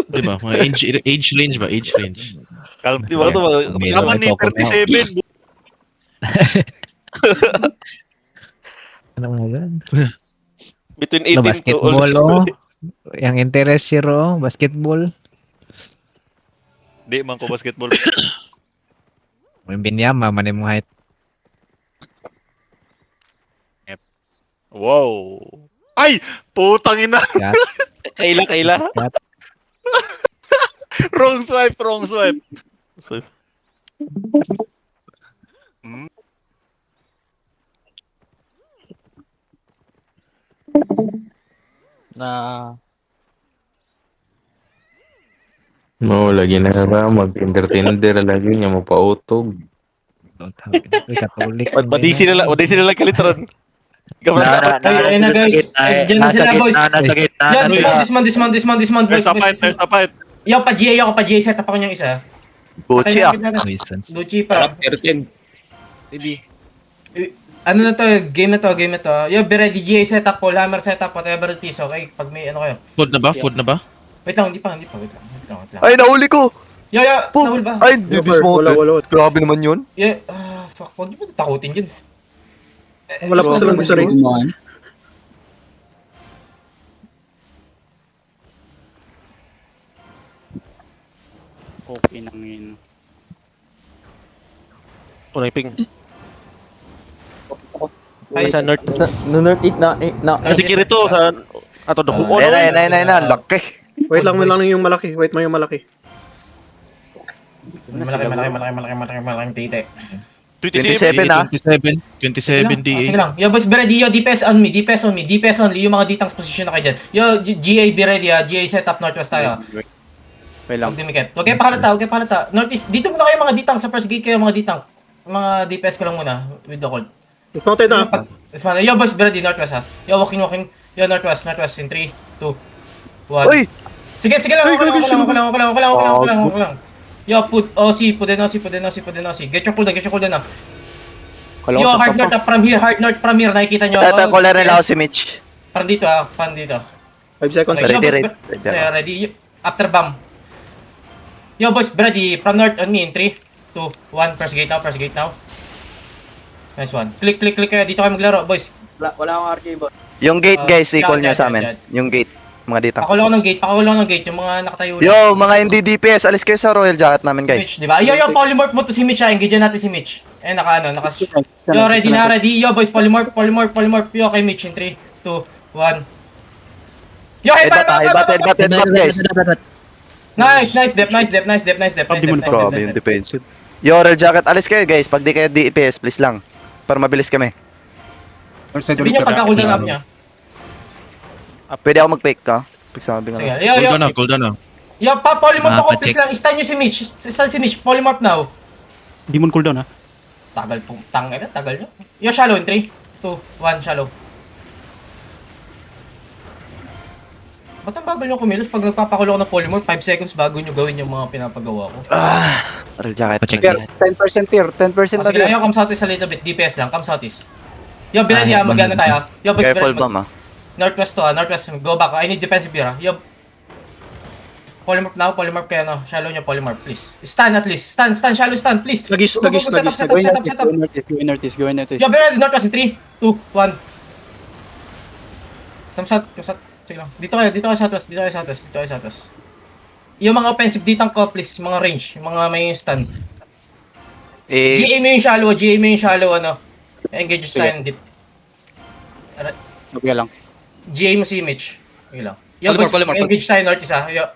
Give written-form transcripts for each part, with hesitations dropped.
Di ba? Mga age range ba? Age range. Di ba ito? Yaman ni 37. Ano nga yan? Between No, 18 to basketball, old. oh. Yang interest siya, oh. Basketball. Di man ko basketball. May binyama, man yung height. Wow. Ay! Putang ina. Cat. Kaila. Cat. Wrong swipe. Swipe. Na No, lagi na ba mag-Tinder lagi niya mapautog. Don't have it. Uy, Catholic. Wadi sila kalitron. Gamra. Ayun na guys. Diyan na sila boys. Nasa gitna Yan, na dismount boys. There's a fight. Yo, pa-GA set up ako niyang isa. Gucci ah. Nuisance. Gucci pa. 13. Tibi. Ano na to, game na to. Yo, be ready, GA setup, full hammer setup, whatever it is, okay? Pag may ano kayo. Food na ba? Wait lang, hindi pa. Wait lang. Ay, nahuli ko. Yo, nahul ba? Ay, dismounted. Grabe naman yun. Yo, fuck, huwag niyo ba takutin yun? Wala pa silang gusto rin. Okay nang yun. Unay ping. Ay, Sa north. North eat na. Si Kirito sa ato dako. Ayun, laki. Wait lang mo lang yung malaki. Wait mo yung malaki. Malaking tite. 27 ah. 27 DA. Sige lang. Yo, boys, be ready, yo, DPS only. Yung mga ditang position na kayo dyan. Yo, GA, be ready, GA setup, northwest tayo. Wait lang. Huwag dimikit. Huwag kayo pahalata. Northeast, dito muna kayo mga ditang, sa first gate kayo mga ditang. Mga DPS ko lang muna, with the cold. Dismounted na. Yo, boys, be ready, northwest ha. Yo, walking. Yo, northwest in 3, 2, 1. Uy! Sige lang, ako lang. Yo, put OC, put in OC. Get your cooldown na. Yo, hard north up from here, nakikita nyo. Ito, caller nila ako si Mitch. Parang dito. 5 seconds. Okay, Ready. ready. After bomb. Yo, boys, ready. From north on me in 3, 2, 1. First gate now. Nice one. Click kayo. Dito kayo maglaro, boys. Wala akong RK boss. Yung gate guys, equal nyo dyan. sa amin. Yung gate. Mga dito. Pakulo ng gate. Yung mga nakatayo lang. Yo, mga hindi DPS, alis kayo sa Royal Jacket namin guys. Mitch, di ba? Yo, polymorph mo to si Mitch, engage natin si Mitch. Yo, ready. Yo, boys, polymorph. Yo, kay Mitch in 3, 2, 1. Yo, Headbutt guys. Nice, dep. Grabe yung defensive. Yo, Royal Jacket, alis kayo guys. Pag di kayo DPS, please lang. Para mabilis kami. Sabihin yung pagka-cooldown up niya. Pwede ako mag-fake ka? Pag sabi nga. Sige, yo. Cooldown na. Yo, polymorph ako, please lang. Stun nyo si Mitch. Polymorph now. Hindi mo cooldown ha. Tagal nyo. Yo, shallow in 3, 2, 1, shallow. Ba't ang bagal nyo kumilos pag nagpapakulo ko ng polymorph, 5 seconds bago nyo gawin yung mga pinapagawa ko? Royal Jacket. Pacheck Tier, 10% tier. 10% Oh, sige lang, yo, come southeast a little bit, DPS lang, come southeast. Yo, binadi mag-ano tayo. Yo, boys, Careful bomb ah. Northwest northwest, go back, I need defensive here, Yo, polymorph now, polymorph kayo, no? Shallow nyo, polymorph, please. Stun at least, stun, shallow stun, please. Lagis. Set up. Go in artist. Yo, binadi, northwest in 3, 2, 1. Come south. Sige lang. Dito kayo southwest. Yung mga offensive ditang ko, please, mga range, yung mga may stun. GA mo yung shallow, ano. Engage yung stun deep. Okay lang. GA mo si Mitch. Okay lang. Yo, boys, engage tayo northeast ha. Yo,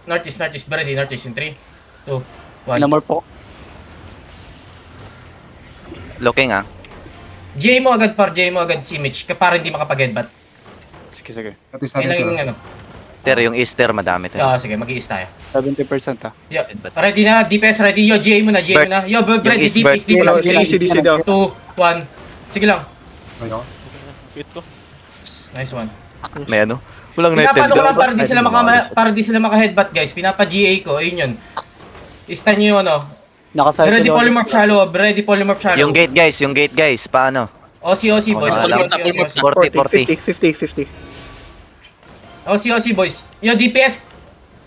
northeast, ready, northeast in 3, 2, 1. Namor po. Looking ah. GA mo agad si Mitch, para hindi makapag-headbutt. Sige. Kailan yung ano. Tier, yung Easter madami tayo. Sige, mag-i-is tayo. 70% ha. Yo, ready na, DPS ready. Yo, GA mo na. Yo, ready, DPS. DC daw. 2, 1. Sige lang. Ito. Nice one. May ano? Walang Pinapano ko lang Nintendo. para di sila maka-headbutt, guys. Pinapa-GA ko, ayun yun. Stun nyo yung ano. Nakacycle. Ready polymorph shallow. Yung gate guys, paano? OC, boys. OC. 40. 50. OC, boys. Yo, DPS.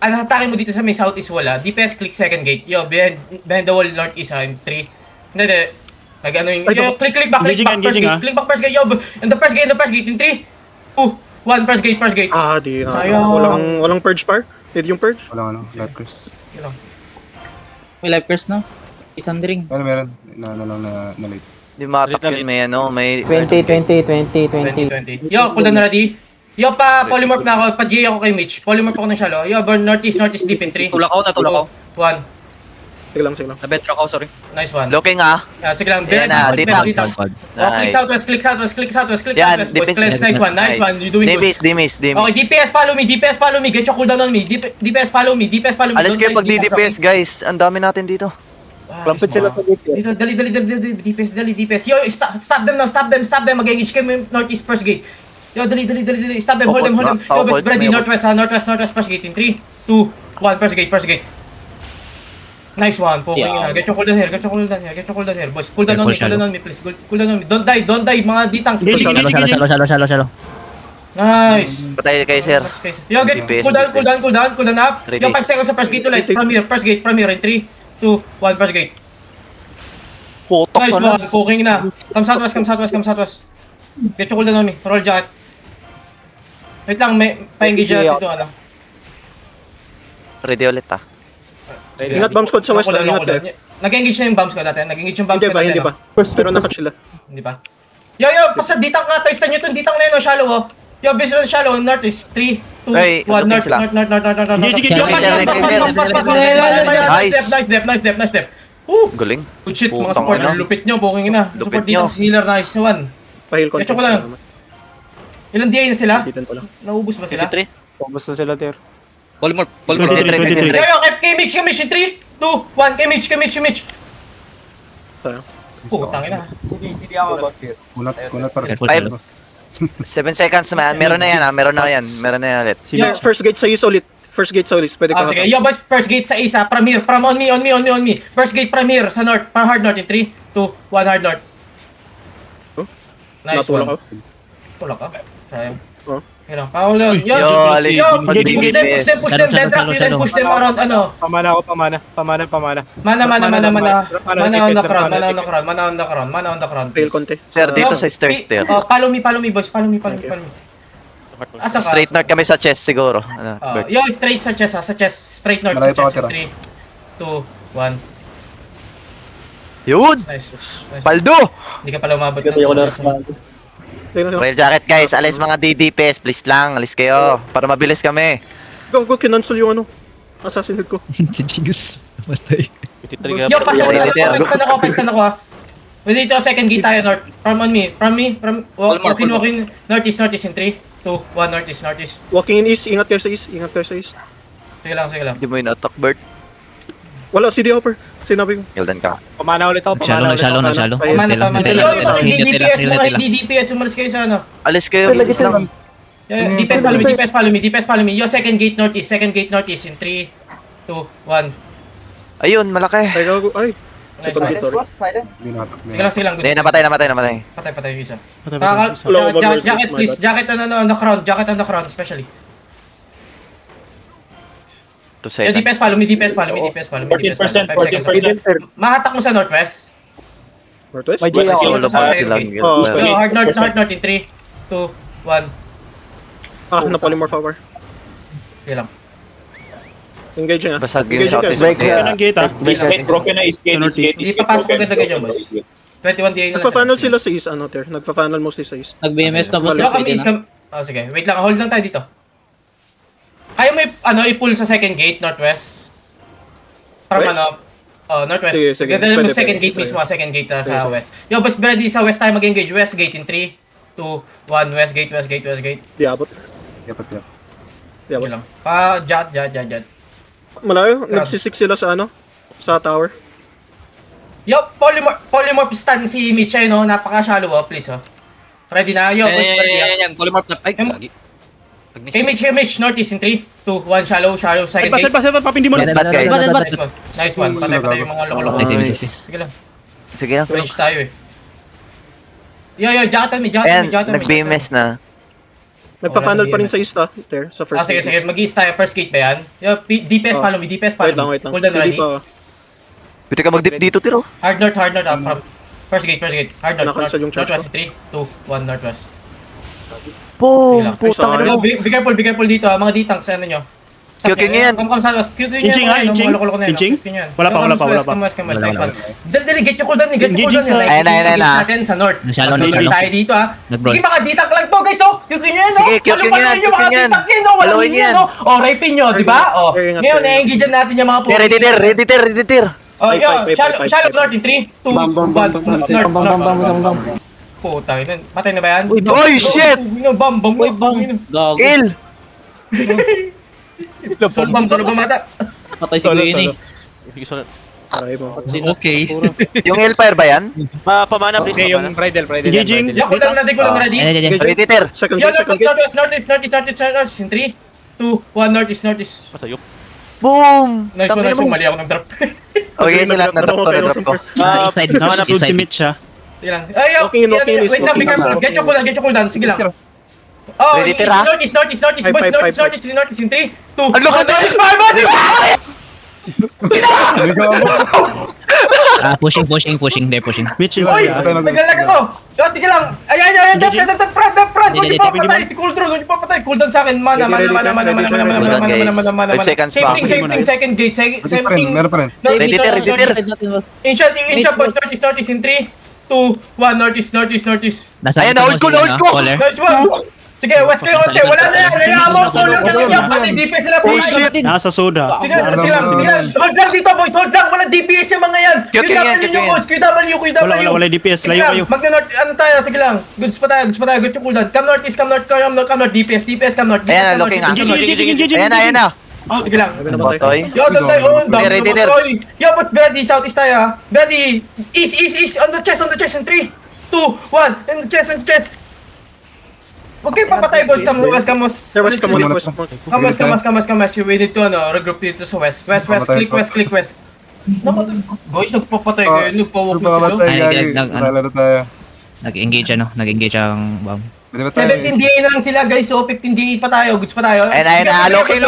atake mo dito sa may southeast wala. DPS click second gate. Yo, behind the wall northeast in 3. Hindi. Nag-ano yung... Yo, click back first gate. Click back first gate. Yo, in the first gate in 3, 2, 1, first gate. Ah, di. Sayang. Walang purge par? Need yung purge? Walang life curse. Yun lang. May life curse no? Isang ring. Meron. Na late. Di matak yun, may ano, may... 20. Yo, cooldown na ready. Yo, polymorph na ako. Pa-GA ako kay Mitch. Polymorph ako ng shallow. Yo, burn northeast deep in 3. Natulak ako. 1. Sige lang. Nabetra ako, sorry. Nice one. Looking ah. Sige lang. Yan na, dito. Click southwest. Yan, Boys, cleanse. Nice one. You doing good. Dimis. Okay, DPS follow me. Get your cooldown on me. DPS follow me. Alis kayo pag DPS, guys. Ang dami natin dito. Klampit sila sa gate. Dito, dali. DPS. Yo, stop them now. Stop them. Mag-engage kayo northeast first gate. Yo, dali. Stop them. Hold them. Yo, boys, ready. Northwest first gate in 3, 2, 1. First gate. Nice one. Poking na. Get your cooldown here. Boys, cooldown on me, please. Cooldown on me. Don't die. Mga ditangs. Shallow. Nice. Patay kayo, sir. Yo, get DPS. cooldown up. Ready. Yo, 5 seconds sa first gate ulit. From here in 3, 2, 1, first gate. Putok Nice ka na. one. Poking na. Come southwest. Get your cooldown on me. Roll jacket. Wait lang, may pa-engage natin dito, ano. Ready ulit ah. Ingat bomb squad sa west. Ingat. Nag-engage na yung bomb squad natin. Hindi ba? Pero nakat sila. Hindi pa. Yo, pasa ditang nga, tayo nyo itong ditang na yun, shallow, oh. Yo, based on shallow, north is 3, 2, Hey, 1, north. sila. Nice step. Woo! Galing. Good shit, mga Putang support. ina. Ang lupit nyo, booking na. Lupit Support dito nyo. si healer, nice one. Pahil ko. Ito ko lang. Ilang DA na sila? Dito ko lang. Naubos ba sila? 23. Focus na sila there. Polymorph. Yo, kay Mitch in 3, 2, 1, kay Mitch. Sayang. Putang ina. Hindi ako boss here. Kulat para. Careful. 7 seconds na. Meron na yan. Meron na yan ulit. Yo, First gate sa is ulit. Pwede ka sige. Yo, boys, first gate sa isa. From on me. First gate from here, sa north. From hard north in 3, 2, 1, hard north. Oh? Nice Natulak one. ako. Tulak ka? Sayang. Oh. Yun lang. Hold on. Yo, alis. push them, then drop you and push them around, ano. Pamana. Mana on the crown. Fail konti. Sir, dito sa stairs, sir. Follow me, boys. Follow me. Asa ka? Straight north kami sa chest siguro. Ano, Bert? Yo, straight sa chest, Straight north Malayo sa pa chest. ako 3, 2, 1. Yun! Nice. Paldo! Hindi ka pala umabot. Rail jacket guys, alis mga DDPS, please lang, alis kayo. Para mabilis kami. Go, kinancel yung ano. Assassin head ko. Si Jingus. Matay. 23 Yo, ka. pastan ako. With dito, second gate tayo, north. From walking, northeast in 3, 2, 1, northeast. Walking in east. Ingat kayo sa east. Sige lang. Hindi mo in-attack, Bert. Wala, CD hopper. Sinabi ko. Hildan ka. Pamana ulit ako. Shallow. Ayun. Yo, mga DPS, umalis kayo sa ano. Alis kayo, please lang. DPS follow me. Yo, second gate northeast in 3, 2, 1. Ayun, malaki. Ay, gago. Ay. Second gate, sorry. Sige lang. Hindi, napatay. Patay yung isa. Wala, Jacket, please. Jacket on the crown, especially. 2 Yo, seconds. DPS follow me. 14%. Mahatak mo sa northwest. Northwest? Solo pa sila. Oh, Yo, hard north in 3, 2, 1. Na-polymorph hour. Sige lang. Engage nga. Basag yung Engage southeast. ka. Hindi papasok agad ganyan, boys. 21 DA na lang. Nagpa-funnel sila sa east, ano, Ter. Nagpa-funnel mostly sa east. Nag-BMS na boss. Yo, kami is sige. Wait lang, hold lang tayo dito. Kaya mo i-pull sa second gate, northwest. From West? northwest. Sige. Ganda mo Pwede, second pwede. gate mismo, second gate sa Sige. west. Yo, boys, ready sa west tayo mag-engage. West gate in 3, 2, 1, west gate. Di abot. Sige lang. Jat. Malayo. Nagsisik sila sa ano? Sa tower. Yo, polymorph stun si Mitch, no? Napaka-shallow, please, Ready na? Yo, boys, ready. Yan. Polymorph na. Ay, Em- lagi. Nag-miss. Kay Mitch, northeast in 3, 2, 1, shallow, second gate. Papindi mo. Bat, guys. Nice one. Patay yung mga loko-loko. Nice. Sige lang. Sige lang. Range tayo, Yo, jacket on me. Ayan, nag-BMS na. Nagpa-funnel pa rin sa east Ter, sa first Sige, gate. mag-east tayo. First gate ba yan? Yo, DPS Oh. follow me, DPS follow me. Wait lang. Cooldown Hindi ready. pa. Pwede ka mag-dip dito, Tiro. Hard north, from first gate. Hard north, Nakansel yung charge northwest. 3, 2, 1, northwest. Boom! Sige lang. Putang ina Yo, mo. be careful dito mga ditang sa ano nyo. QQ nyo yan. Come sa QQ nyo Inching, yan. inching. Mga loko-loko na yan, Inching? QQ nyo yan. Wala pa. Come west, next one. Dali, get your cooldown. Engaging sa- Ayan na. natin sa north. Shallow. Tayo dito Nag-brawl. Sige, mga ditang lang to guys, oh. QQ nyo yan, oh. Sige, QQ nyo yan, Mga QQ nyo yan. ditang yan, oh. Walang Haluin yun yan, yan. oh. Oh, rapin nyo, di ba? Oh. Very ingat, Ngayon, very na-engage natin yung mga Ter, ready, Ter. Oh, Five, yo, five, five, shallow five. north in 3, 2, 1, north. Putang ina. Patay na ba yan? Oy, shit! Bam. Kill! Bam, solo ba mata? Patay si Kuya yun eh. Sige, sunod. Aray mo. Okay. Yung Hellfire ba yan? Pamana, please. Okay, yung Bridal. Engaging. Yo, cooldown ready. Ready, Ter. Second Yo, gate. northeast in 3, 2, 1, northeast. Masayop. Boom! Nice Tangina one, mo. mali ako ng drop. Okay, sila. Na-drop ko. Side Si Mitch ha. Sige lang. Ay, yo, Walking in, walking in, wait lang, be walking in. careful. Get your cooldown. Sige lang. Oh, Ready, Tira? northeast, boys, Five, northeast in 3, 2, Ang laki tayo! Pushing. They're pushing. Mitch is Oy, naglalag ako. Yo, sige lang. Ayan, front. Huwag niyo papatay. Huwag niyo papatay. Cooldown sa akin. Mana. 5 seconds pa. Safety, second gate. Meron pa rin. Ready, Ter. Inshot, boys, northeast in 3, 2, 1, northeast. Ayan, hold ko. Caller. Nice one. Sige, west kayo, onte. Wala na yan. Kaya mo, solo ka lang yan. Pati DPS sila po. Oh, shit! Nasa soda. Sige lang. Hold lang dito, boys. Hold lang. Wala DPS yung mga yan. QQ yan. QW. Wala DPS. Layo kayo. Magna-north, ano tayo? Sige lang. Goods pa tayo. Good yung cooldown. Come north, DPS, come north. Ayan, looking ah. Ayan na. Sige lang. Botoy. Yo, doon tayo. Ready, Ter. Yo, but Brady, southeast tayo ha. Brady, east, on the chest, in 3, 2, 1, in the chest. Huwag kayo papatay, boys. Come west. Sir, west ka muna. West. Come west. We need to regroup dito sa west. West, click west. Boys, nagpapatay kayo. Nagpawag na sila. Nalaro tayo. Nag-engage ang bomb. Pwede ba tayo? 17 DA na lang sila, guys. So, 15 DA pa tayo. Goods pa tayo. Ayan na. Looking.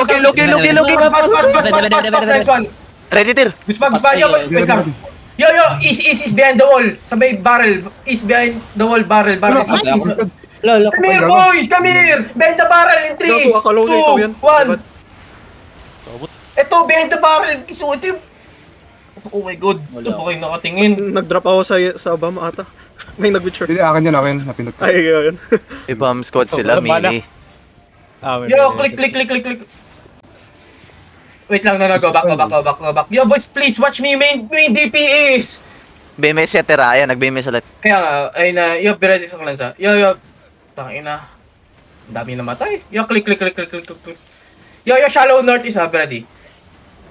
Pass. Nice one. Ready, Ter. Goods pa. Yo, wait lang. Yo, east behind the wall. Sa may barrel. East behind the wall, barrel. East. Come here, boys! Come here! Behind the barrel in 3, 2, Gago, akala ko ikaw yan. 1. Ito, behind the barrel. So, ito yung... Oh my god. Ito pa kayo nakatingin. Nag-drop ako sa bomb ata. May nag-witcher. Pwede akin yun. Napindot ko. Ay, yun. Ibam squad sila, mini. Yo, click. Wait lang, go back. Yo, boys, please watch me. Main DPS. BMS si Tera. Ayan, nag-BMS ulit. Kaya nga, ay na, yo, be ready sa klansa. Yo. Tangina. Ang dami namatay. Yo, click. Yo, shallow north is ha, be ready.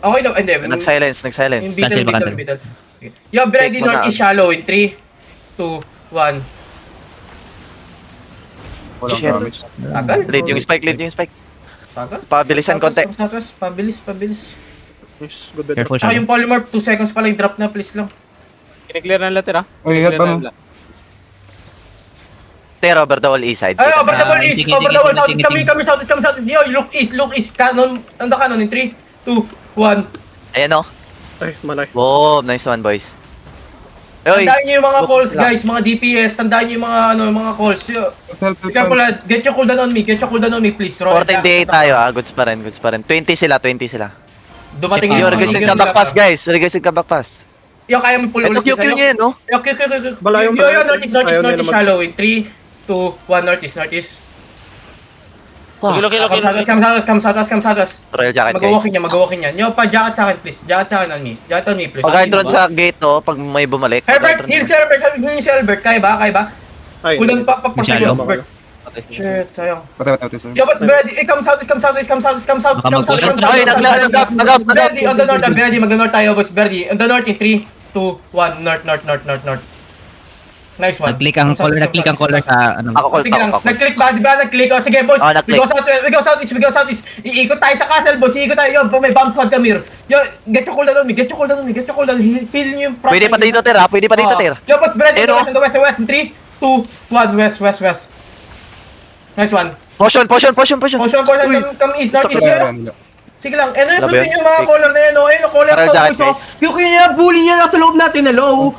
Okay daw, hindi. Nag-silence. In middle. Yo, be ready Take mo north na. is shallow in 3, 2, 1. Walang Shit. damage. Tagal. Lead yung spike. Tagal. Pabilisan konti. Pabilis. Nice, good bit. Careful Tsaka siya. yung polymorph, 2 seconds pa lang, drop na, please lang. Kine-clear na later, Oy, help ano? Ter, over the wall east side. Ay, over the wall east, Sige, over the wall south. sige. Kami south. Yo, look east. Canon, in 3, 2, 1. Ayan o. Ay, malay. Wow, nice one, boys. Oy, Tandaan niyo yung mga calls, guys, mga DPS. Tandaan niyo yung mga calls. Yo, Help. careful, get your cooldown on me, please. Roll 14 day tayo ah. Goods pa rin. 20 sila. Dumating Yo, regasin ka back pass, guys. Regasin ka back pass. Yo, kaya mo pull Ito ulit. QQ niya, no? Yo, Balayong Yo, balayong. northeast, Ayaw nila mag- shallow in 3, 2, 1, northeast. Wow. Come south us. Royal jacket, guys. Mag-walking yan. Yo, pa-jacket sa akin, please. Jacket sa akin on me, please. Pag drone sa gate, oh, pag may bumalik. Herbert, heal si Herbert. Kaya ba? Ay, Kulang pa Shallow. Herbert. Shit, sayang. Patay, sir. Yo, but ready, come south. Ay, nag-out. Ready, on the north, ready, mag-north tayo, boys. Ready, on the north in 3, 2, 1, north. Nice one. Nag-click ang caller sa ano. Ako, Sige lang, nag-click ba? Di ba? Nag-click. Sige, boys. nag-click. We go southeast. Iikot tayo sa castle, boys. Iikot tayo. Yo, may bomb squad kami. Yo, get your cooldown on me. Heal nyo yung front. Pwede pa dito, Ter, ha? Pwede pa dito, Ter. Yo, but ready, Pero- on the west. In 3, 2, 1, west. Nice one. Potion. Potion, come east, northeast Sakit. yun. Sige lang, ano yung Grabe pwede yun. yung mga color na yan, oh. Ayun, color Para to, jacket, boys, oh. guys. Yung kaya bully niya lang sa loob natin, hello.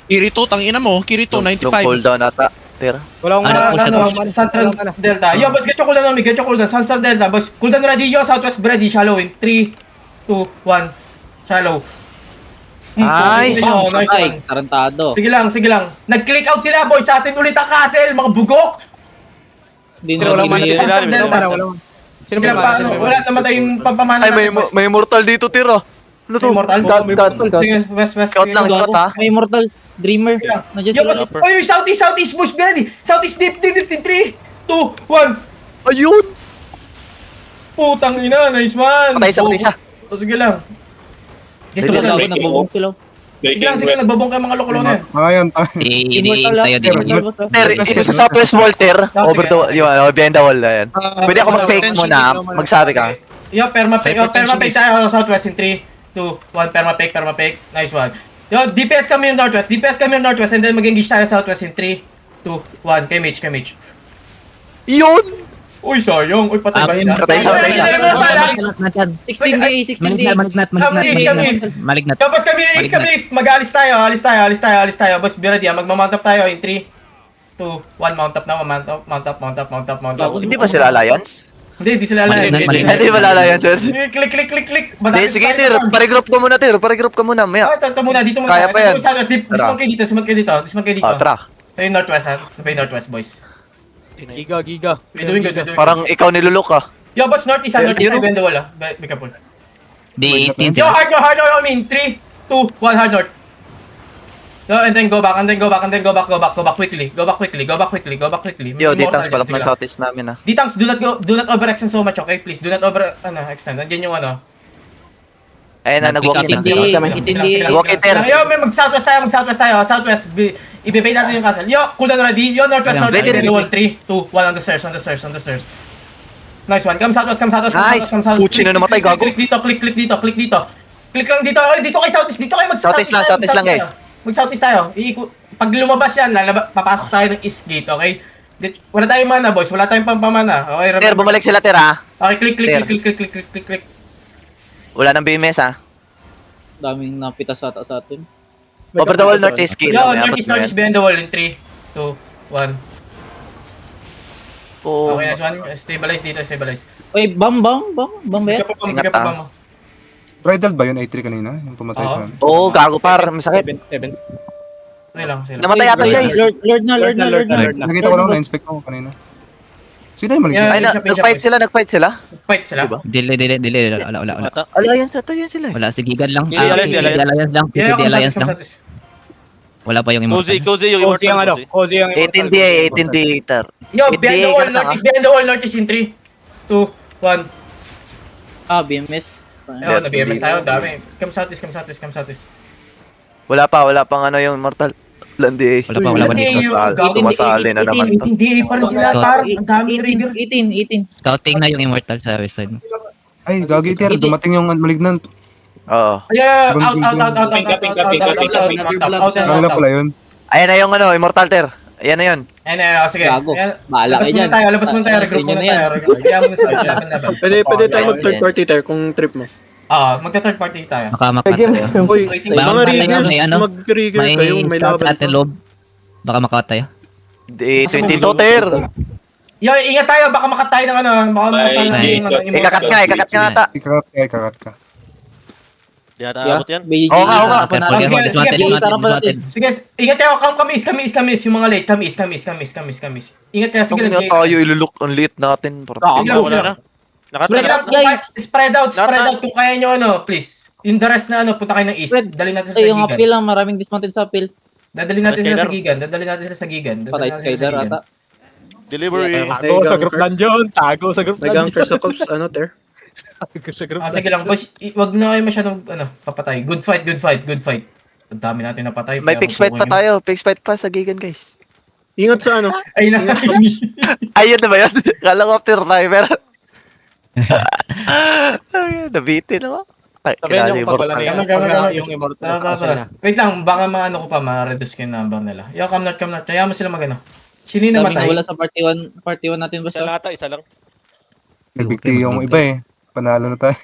Kirito, tangina mo. Kirito, Long 95. cooldown ata. Ter. Wala akong Central Delta. Yo, boss, get your cooldown, Omi. Get your cooldown. Central Delta, boss. Cooldown ready, yo. Southwest ready. Shallow in 3, 2, 1. Shallow. Nice. Nice one. Tarantado. Sige lang. Nag-click out sila, boy. Sa atin ulit ang castle, mga bugok. Pero walang mana Central sa ilalim. Delta. Sige lang, paano? Wala namatay yung pampamana Ay, natin, boss. may immortal dito, Ter. Ano to? Immortal. Sige, west. Scout lang, Sige, scout ha. May Immortal Dreamer. Nandiyan Yo, sila. boss. Oy, southeast, boys. Be ready. Southeast, deep, in 3, 2, 1. Ayun! Putang ina, nice man. Patay isa. Oh, sige lang. Get Sige to lang. cooldown. Nabubong sila. Sige lang, nagbabong kayo mga loko-loko na yan. Ayan, tayo. Immortal lang. tayo Immortal boss. Ter, ito sa Southwest Wall, Ter. Over the wall. Yung behind the wall na yan. Pwede ako mag-fake muna. Magsabi ka. Yo, perma-fake tayo southwest in 3, 2, 1. Perma-fake. Nice one. Yo, DPS kami yung northwest, and then mag-engage tayo southwest in 3, 2, 1. Kay Mage. Yun! Uy, sayang. Uy, patay ba isa? Patay isa. 16 day, 16 day. Malignat. Tapos kami east. Mag-alis tayo. Boss, be ready. Magma-mount up tayo in 3, 2, 1. Mount up. Hindi ba sila alliance? Hindi sila alay. Hindi ba alliance, Ter? Click. Hindi, sige, Ter. Paregroup ka muna, Ter. Paregroup ka muna. Maya. Ito muna, dito muna. Kaya pa yan. Dismount kayo dito. Tara. Sa northwest, boys. Giga. We're doing good. Parang ikaw nilulok ka. Yo, bots, northeast, Yun, bend the wall, Be careful. Di 18 Yo, sila. hard north, I mean, 3, 2, 1, hard north. Yo, and then go back quickly. Go back quickly. Yo, May D-Tanks immortal pala dyan, na sige lang. southeast namin ah. D-Tanks, do not overextend so much, okay? Please, do not extend. Nandiyan yung ano. Ayun na, nag-walk in Hindi, na. hindi. Walk in, Ter. Yo, may mag-southwest tayo. Southwest, ibibay natin yung castle. Yo, cooldown ready. Yo, northwest, Ready. bend the wall, 3, 2, 1, on the stairs. Nice one. Come southwest. Nice. Puchi na namatay, gago. Click dito. Click lang dito. Ay, dito kay southeast. Dito kayo Southeast lang, guys. Mag-southeast tayo. Pag lumabas yan, papasok tayo ng east gate, okay? Wala tayong mana, boys. Wala tayong pampamana. Okay, Ter, bumalik sila, Ter ah. Okay, Ter. click. Wala nang BMS ah. Daming napita sa atin. Over the wall, northeast gate. Yo, northeast behind the wall in 3, 2, 1. Oh. Okay, nice one. Stabilize. Oy, bam ba yan? Ingat, ah. Bridal ba yun? A3 kanina? Yung pumatay Oo. sa... Oo, gago par. Masakit. Okay lang. Namatay ata siya eh. Lord na. Nakita ko lang, na-inspect ko kanina. Sino yung maligyan? Ay, nag-fight sila? Fight sila. Diba? Dili. Wala. Alliance ata yun sila eh. Wala, si Gigan lang. Dili, alliance lang. Alliance lang. Wala pa yung immortal. Cozy yung immortal. Cozy ang 18 day, Ter. Yo, Hindi, behind the wall, ganun northeast in 3, 2, 1. BMS. Ayun, na-BMS tayo, dami. Come southeast. Wala pang ano yung immortal. Landi eh. Wala pa dito. Tumasali na naman to. Hindi pa rin sila, par. Ang daming trigger. 18. Scouting na yung immortal sa west side. Ay, gagi, Ter. Dumating yung malignant. Oo. Yeah, out. Kanila pala yun. Ayan na yung ano, immortal Ter. Ayan na yun. Sige. Gago. Bahala kayo dyan. Labas muna tayo, regroup muna tayo. Kaya mo na sa laban. Pwede tayo mag-third party tayo kung trip mo. Magta-third party tayo. Makakatayo. Uy, Waiting. mga riggers, may ano, mag-trigger May kayo, may scout laban. sa atin loob. Baka makatayo. 22 Ter. Yo, ingat tayo, baka makatay ng ano, baka makatay ng Ikakat nga ata. Ikakat ka. Di ata abot yan. Oo nga. Sige, ingat tayo, kami is, yung mga late, kami is. Ingat tayo, sige Sige lang. na tayo ilulok ang late natin. Wala na. Sige lang, Guys. spread out kung kaya nyo ano, please. Yung the rest na ano, punta kayo ng east, dali natin sa Yung Gigan. appeal lang, maraming dismounted sa appeal. Dadali natin sila sa Gigan. Patay Skyder ata. Delivery. Tago sa group dungeon. May ganker sa cops, ano, Ter? Sige lang, boys, wag na kayo masyadong papatay. Good fight. Ang dami natin napatay. May fixed fight pa tayo. Fixed fight pa sa Gigan guys. Ingat sa ano. Ay na. Ayun na ba yun? Kala ko after timer. Nabitin ako. Sabihin niyo kung pag wala na Gama. yung immortal. Wait lang, baka ma-reduce ko yung number nila. Yo, come north. Kaya mo sila magano. Sino yung Daming namatay? nawala sa party 1 natin Isa basta. lang ata, isa lang. Nagbigti yung iba eh. Panalo na tayo.